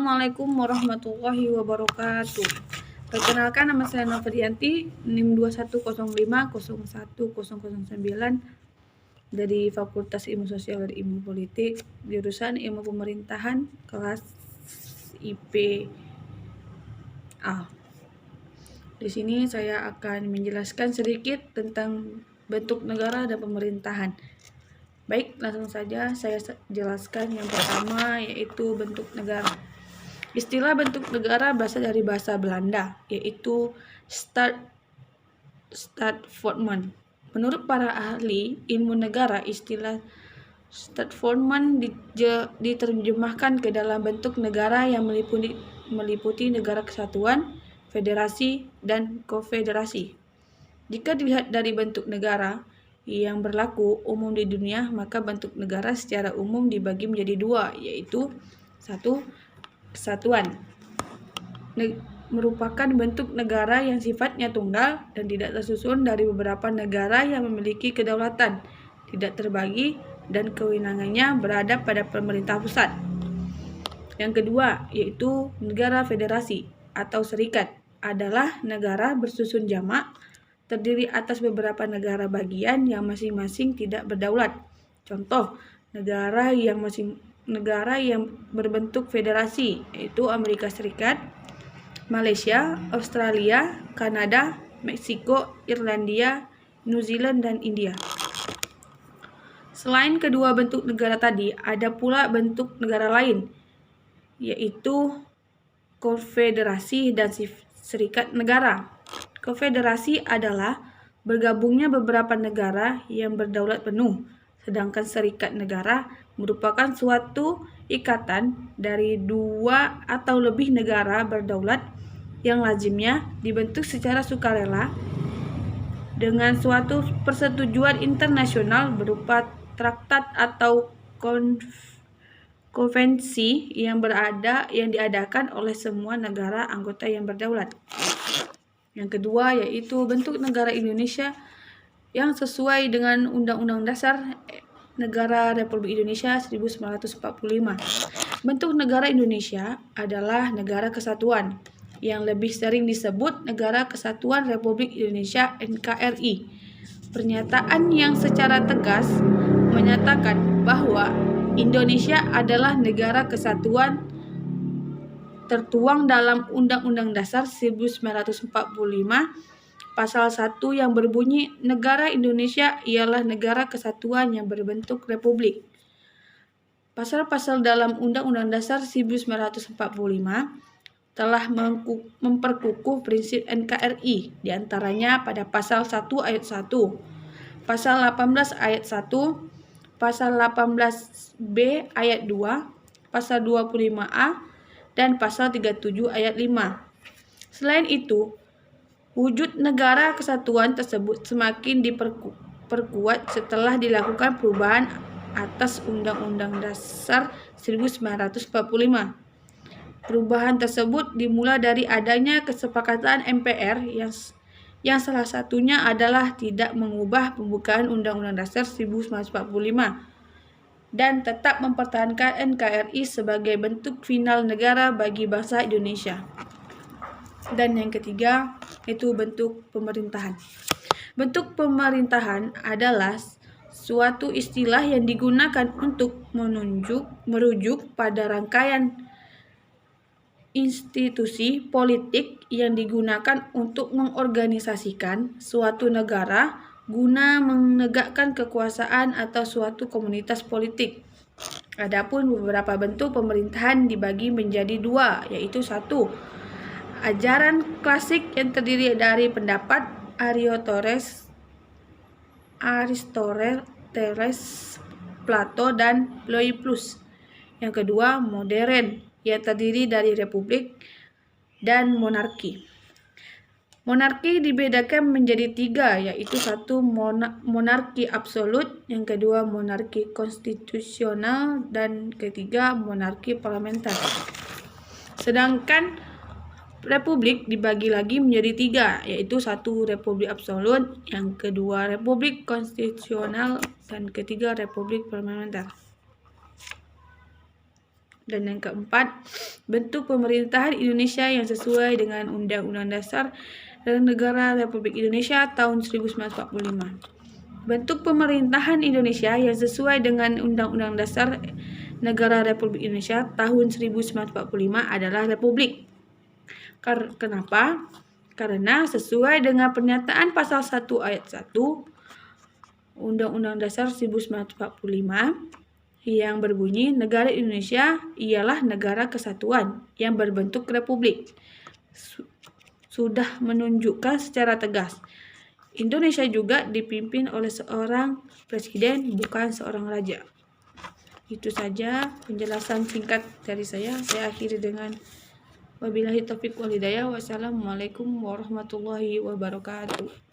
Assalamualaikum warahmatullahi wabarakatuh. Perkenalkan, nama saya Novrianti, NIM 2105010009 dari Fakultas Ilmu Sosial dan Ilmu Politik, jurusan Ilmu Pemerintahan, kelas IPA. Di sini saya akan menjelaskan sedikit tentang bentuk negara dan pemerintahan. Baik, langsung saja saya jelaskan. Yang pertama yaitu bentuk negara. Istilah bentuk negara berasal dari bahasa Belanda, yaitu Staatvormen. Menurut para ahli ilmu negara, istilah Staatvormen diterjemahkan ke dalam bentuk negara yang meliputi negara kesatuan, federasi, dan konfederasi. Jika dilihat dari bentuk negara yang berlaku umum di dunia, maka bentuk negara secara umum dibagi menjadi dua, yaitu satu, kesatuan merupakan bentuk negara yang sifatnya tunggal dan tidak tersusun dari beberapa negara yang memiliki kedaulatan, tidak terbagi, dan kewenangannya berada pada pemerintah pusat. Yang kedua, yaitu negara federasi atau serikat, adalah negara bersusun jamak, terdiri atas beberapa negara bagian yang masing-masing tidak berdaulat. Contoh, negara yang berbentuk federasi yaitu Amerika Serikat, Malaysia, Australia, Kanada, Meksiko, Irlandia, New Zealand, dan India. Selain kedua bentuk negara tadi, ada pula bentuk negara lain, yaitu konfederasi dan serikat negara. Konfederasi adalah bergabungnya beberapa negara yang berdaulat penuh, sedangkan serikat negara merupakan suatu ikatan dari dua atau lebih negara berdaulat yang lazimnya dibentuk secara sukarela dengan suatu persetujuan internasional berupa traktat atau konvensi yang diadakan oleh semua negara anggota yang berdaulat. Yang kedua yaitu bentuk negara Indonesia yang sesuai dengan Undang-Undang Dasar Negara Republik Indonesia 1945. Bentuk negara Indonesia adalah negara kesatuan yang lebih sering disebut Negara Kesatuan Republik Indonesia NKRI. Pernyataan yang secara tegas menyatakan bahwa Indonesia adalah negara kesatuan tertuang dalam Undang-Undang Dasar 1945 pasal 1 yang berbunyi negara Indonesia ialah negara kesatuan yang berbentuk republik. Pasal-pasal dalam Undang-Undang Dasar 1945 telah memperkukuh prinsip NKRI, diantaranya pada pasal 1 ayat 1, pasal 18 ayat 1, pasal 18B ayat 2, pasal 25A, dan pasal 37 ayat 5. Selain itu, wujud negara kesatuan tersebut semakin diperkuat setelah dilakukan perubahan atas Undang-Undang Dasar 1945. Perubahan tersebut dimulai dari adanya kesepakatan MPR yang salah satunya adalah tidak mengubah pembukaan Undang-Undang Dasar 1945 dan tetap mempertahankan NKRI sebagai bentuk final negara bagi bangsa Indonesia. Dan yang ketiga, itu bentuk pemerintahan. Bentuk pemerintahan adalah suatu istilah yang digunakan untuk merujuk pada rangkaian institusi politik yang digunakan untuk mengorganisasikan suatu negara guna menegakkan kekuasaan atau suatu komunitas politik. Adapun beberapa bentuk pemerintahan dibagi menjadi dua, yaitu satu, ajaran klasik yang terdiri dari pendapat Aristoteles, Plato, dan Plotinus. Yang kedua, modern yang terdiri dari republik dan monarki. Monarki dibedakan menjadi tiga, yaitu satu, monarki absolut, yang kedua monarki konstitusional, dan ketiga monarki parlementer. Sedangkan republik dibagi lagi menjadi tiga, yaitu satu, republik absolut, yang kedua republik konstitusional, dan ketiga republik parlementer. Dan yang keempat, bentuk pemerintahan Indonesia yang sesuai dengan Undang-Undang Dasar Negara Republik Indonesia tahun 1945. Bentuk pemerintahan Indonesia yang sesuai dengan Undang-Undang Dasar Negara Republik Indonesia tahun 1945 adalah republik. Kenapa? Karena sesuai dengan pernyataan pasal 1 ayat 1 Undang-Undang Dasar 1945 yang berbunyi negara Indonesia ialah negara kesatuan yang berbentuk republik. Sudah menunjukkan secara tegas Indonesia juga dipimpin oleh seorang presiden, bukan seorang raja. Itu saja penjelasan singkat dari saya. Saya akhiri dengan wabillahi taufiq wal hidayah. Wassalamualaikum warahmatullahi wabarakatuh.